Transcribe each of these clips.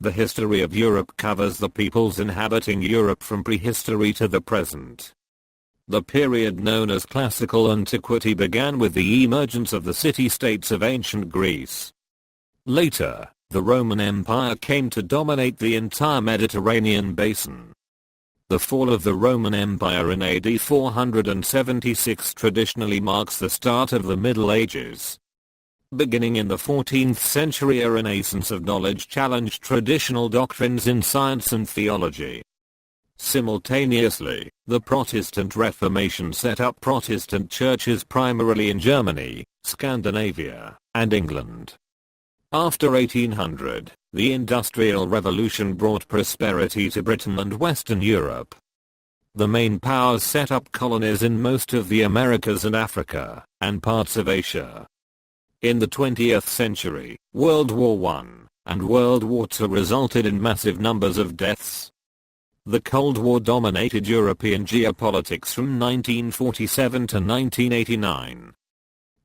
The history of Europe covers the peoples inhabiting Europe from prehistory to the present. The period known as classical antiquity began with the emergence of the city-states of ancient Greece. Later, the Roman Empire came to dominate the entire Mediterranean basin. The fall of the Roman Empire in AD 476 traditionally marks the start of the Middle Ages. Beginning in the 14th century, a renaissance of knowledge challenged traditional doctrines in science and theology. Simultaneously, the Protestant Reformation set up Protestant churches primarily in Germany, Scandinavia, and England. After 1800, the Industrial Revolution brought prosperity to Britain and Western Europe. The main powers set up colonies in most of the Americas and Africa, and parts of Asia. In the 20th century, World War I and World War II resulted in massive numbers of deaths. The Cold War dominated European geopolitics from 1947 to 1989.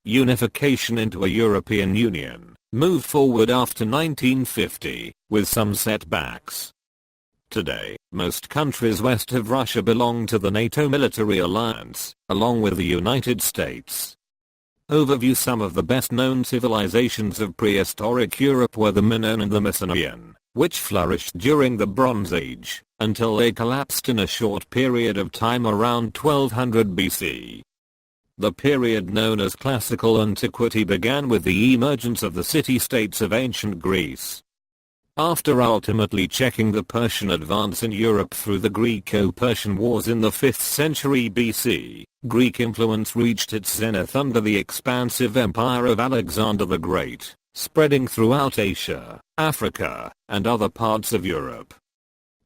Unification into a European Union moved forward after 1950, with some setbacks. Today, most countries west of Russia belong to the NATO military alliance, along with the United States. Overview: some of the best-known civilizations of prehistoric Europe were the Minoan and the Mycenaean, which flourished during the Bronze Age, until they collapsed in a short period of time around 1200 BC. The period known as classical antiquity began with the emergence of the city-states of ancient Greece. After ultimately checking the Persian advance in Europe through the Greco-Persian Wars in the 5th century BC, Greek influence reached its zenith under the expansive empire of Alexander the Great, spreading throughout Asia, Africa, and other parts of Europe.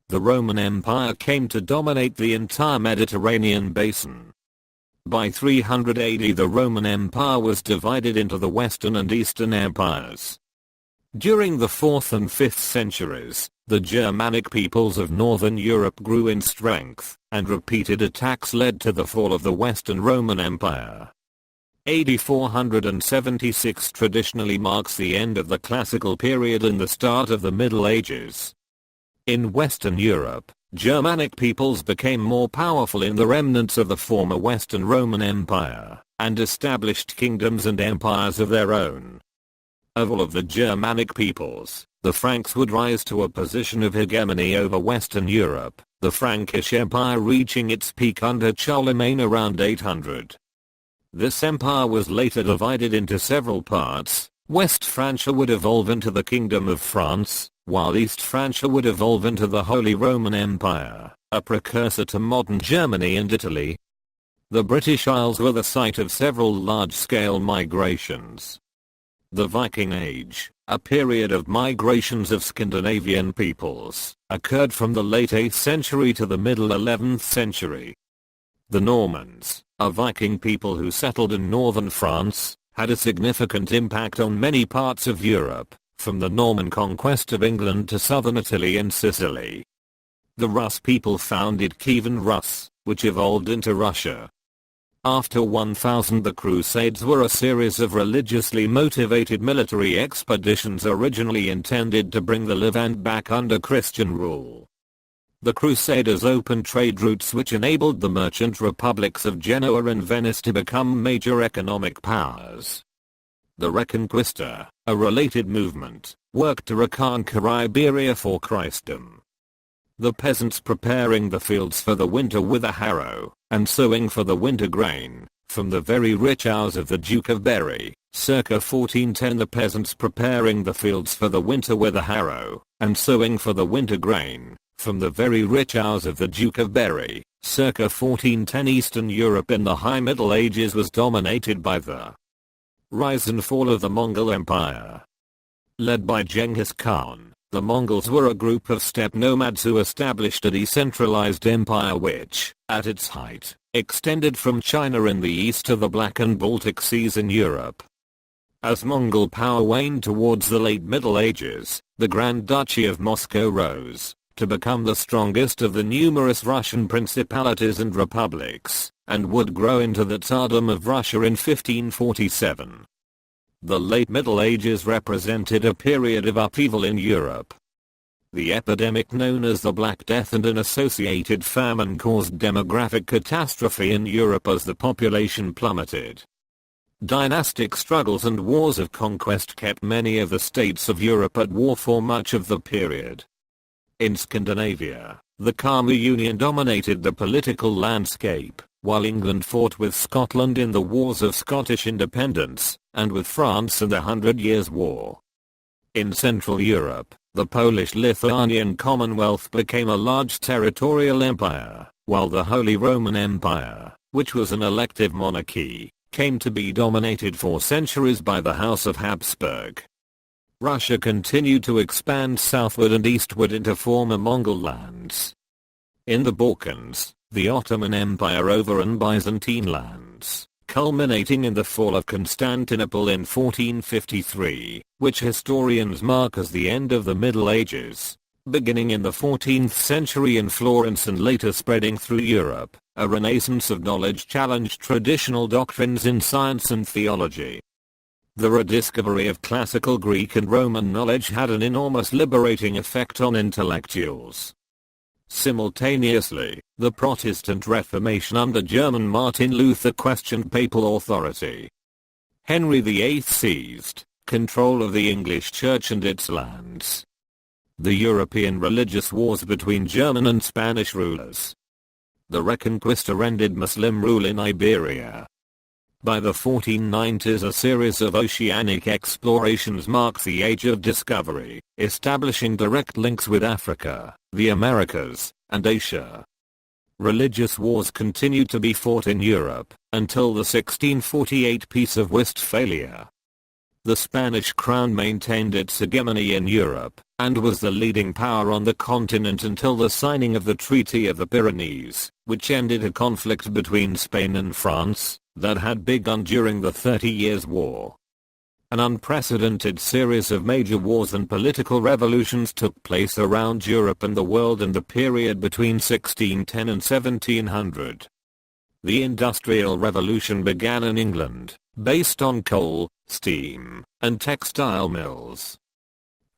The Roman Empire came to dominate the entire Mediterranean basin. By 300 AD, the Roman Empire was divided into the Western and Eastern empires. During the 4th and 5th centuries, the Germanic peoples of northern Europe grew in strength, and repeated attacks led to the fall of the Western Roman Empire. AD 476 traditionally marks the end of the classical period and the start of the Middle Ages. In Western Europe, Germanic peoples became more powerful in the remnants of the former Western Roman Empire, and established kingdoms and empires of their own. Of all of the Germanic peoples, the Franks would rise to a position of hegemony over Western Europe, the Frankish Empire reaching its peak under Charlemagne around 800. This empire was later divided into several parts. West Francia would evolve into the Kingdom of France, while East Francia would evolve into the Holy Roman Empire, a precursor to modern Germany and Italy. The British Isles were the site of several large-scale migrations. The Viking Age, a period of migrations of Scandinavian peoples, occurred from the late 8th century to the middle 11th century. The Normans, a Viking people who settled in northern France, had a significant impact on many parts of Europe, from the Norman conquest of England to southern Italy and Sicily. The Rus people founded Kievan Rus, which evolved into Russia. After 1000, the Crusades were a series of religiously motivated military expeditions originally intended to bring the Levant back under Christian rule. The Crusaders opened trade routes which enabled the merchant republics of Genoa and Venice to become major economic powers. The Reconquista, a related movement, worked to reconquer Iberia for Christendom. The peasants preparing the fields for the winter with a harrow, and sowing for the winter grain, from the very rich hours of the Duke of Berry, circa 1410. The peasants preparing the fields for the winter with a harrow, and sowing for the winter grain, from the very rich hours of the Duke of Berry, circa 1410. Eastern Europe in the High Middle Ages was dominated by the rise and fall of the Mongol Empire. Led by Genghis Khan, the Mongols were a group of steppe nomads who established a decentralized empire which, at its height, extended from China in the east to the Black and Baltic Seas in Europe. As Mongol power waned towards the late Middle Ages, the Grand Duchy of Moscow rose, to become the strongest of the numerous Russian principalities and republics, and would grow into the Tsardom of Russia in 1547. The late Middle Ages represented a period of upheaval in Europe. The epidemic known as the Black Death and an associated famine caused demographic catastrophe in Europe as the population plummeted. Dynastic struggles and wars of conquest kept many of the states of Europe at war for much of the period. In Scandinavia, the Kalmar Union dominated the political landscape, while England fought with Scotland in the Wars of Scottish Independence, and with France in the 100 Years' War. In Central Europe, the Polish-Lithuanian Commonwealth became a large territorial empire, while the Holy Roman Empire, which was an elective monarchy, came to be dominated for centuries by the House of Habsburg. Russia continued to expand southward and eastward into former Mongol lands. In the Balkans, the Ottoman Empire overran Byzantine lands, culminating in the fall of Constantinople in 1453, which historians mark as the end of the Middle Ages. Beginning in the 14th century in Florence and later spreading through Europe, a renaissance of knowledge challenged traditional doctrines in science and theology. The rediscovery of classical Greek and Roman knowledge had an enormous liberating effect on intellectuals. Simultaneously, the Protestant Reformation under German Martin Luther questioned papal authority. Henry VIII seized control of the English Church and its lands. The European religious wars between German and Spanish rulers. The Reconquista ended Muslim rule in Iberia. By the 1490s, a series of oceanic explorations marked the Age of Discovery, establishing direct links with Africa, the Americas, and Asia. Religious wars continued to be fought in Europe, until the 1648 Peace of Westphalia. The Spanish crown maintained its hegemony in Europe, and was the leading power on the continent until the signing of the Treaty of the Pyrenees, which ended a conflict between Spain and France, that had begun during the 30 Years' War. An unprecedented series of major wars and political revolutions took place around Europe and the world in the period between 1610 and 1700. The Industrial Revolution began in England, based on coal, steam, and textile mills.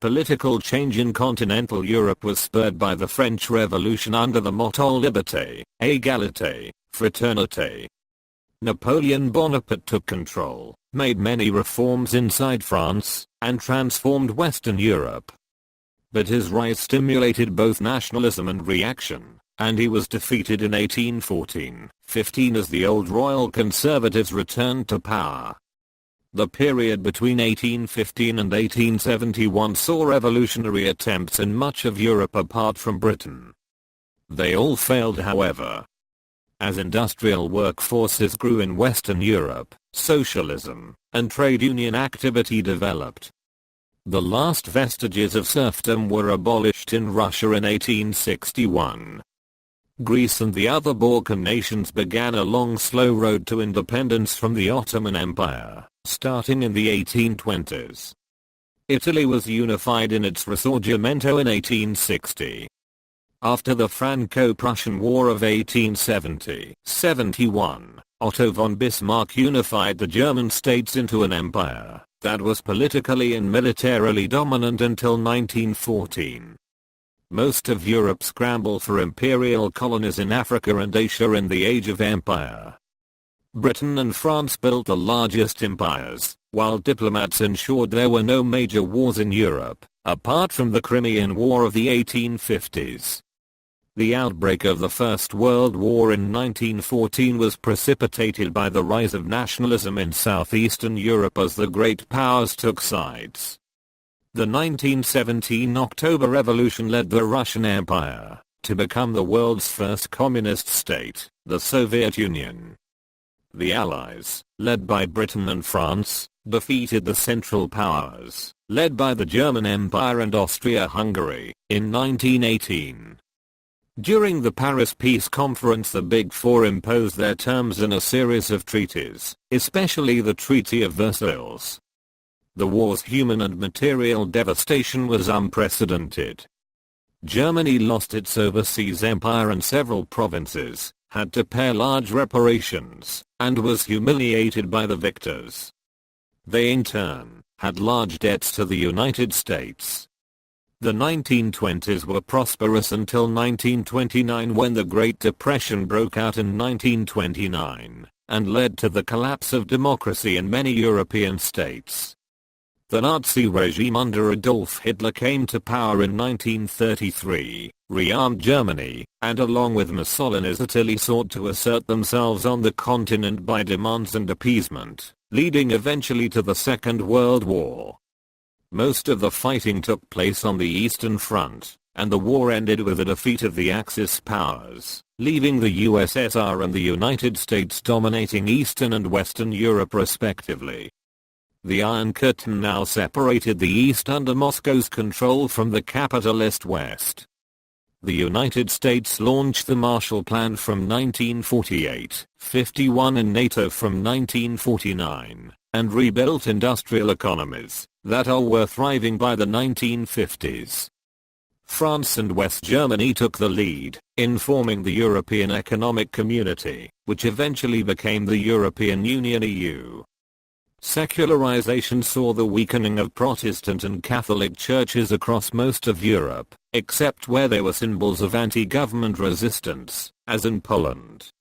Political change in continental Europe was spurred by the French Revolution under the motto Liberté, Égalité, Fraternité. Napoleon Bonaparte took control, made many reforms inside France, and transformed Western Europe. But his rise stimulated both nationalism and reaction, and he was defeated in 1814-15 as the old royal conservatives returned to power. The period between 1815 and 1871 saw revolutionary attempts in much of Europe apart from Britain. They all failed, however. As industrial workforces grew in Western Europe, socialism and trade union activity developed. The last vestiges of serfdom were abolished in Russia in 1861. Greece and the other Balkan nations began a long slow road to independence from the Ottoman Empire, starting in the 1820s. Italy was unified in its Risorgimento in 1860. After the Franco-Prussian War of 1870-71, Otto von Bismarck unified the German states into an empire that was politically and militarily dominant until 1914. Most of Europe scrambled for imperial colonies in Africa and Asia in the Age of Empire. Britain and France built the largest empires, while diplomats ensured there were no major wars in Europe, apart from the Crimean War of the 1850s. The outbreak of the First World War in 1914 was precipitated by the rise of nationalism in southeastern Europe as the great powers took sides. The 1917 October Revolution led the Russian Empire to become the world's first communist state, the Soviet Union. The Allies, led by Britain and France, defeated the Central Powers, led by the German Empire and Austria-Hungary, in 1918. During the Paris Peace Conference, the Big Four imposed their terms in a series of treaties, especially the Treaty of Versailles. The war's human and material devastation was unprecedented. Germany lost its overseas empire and several provinces, had to pay large reparations, and was humiliated by the victors. They in turn had large debts to the United States. The 1920s were prosperous until 1929, when the Great Depression broke out in 1929 and led to the collapse of democracy in many European states. The Nazi regime under Adolf Hitler came to power in 1933, rearmed Germany, and along with Mussolini's Italy sought to assert themselves on the continent by demands and appeasement, leading eventually to the Second World War. Most of the fighting took place on the Eastern Front, and the war ended with the defeat of the Axis powers, leaving the USSR and the United States dominating Eastern and Western Europe respectively. The Iron Curtain now separated the East under Moscow's control from the capitalist West. The United States launched the Marshall Plan from 1948-51 and NATO from 1949, and rebuilt industrial economies that all were thriving by the 1950s. France and West Germany took the lead in forming the European Economic Community, which eventually became the European Union (EU). Secularization saw the weakening of Protestant and Catholic churches across most of Europe, except where there were symbols of anti-government resistance, as in Poland.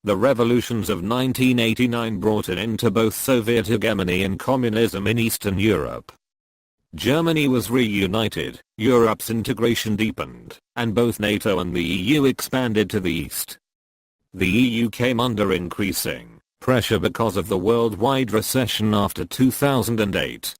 The revolutions of 1989 brought an end to both Soviet hegemony and communism in Eastern Europe. Germany was reunited, Europe's integration deepened, and both NATO and the EU expanded to the east. The EU came under increasing pressure because of the worldwide recession after 2008,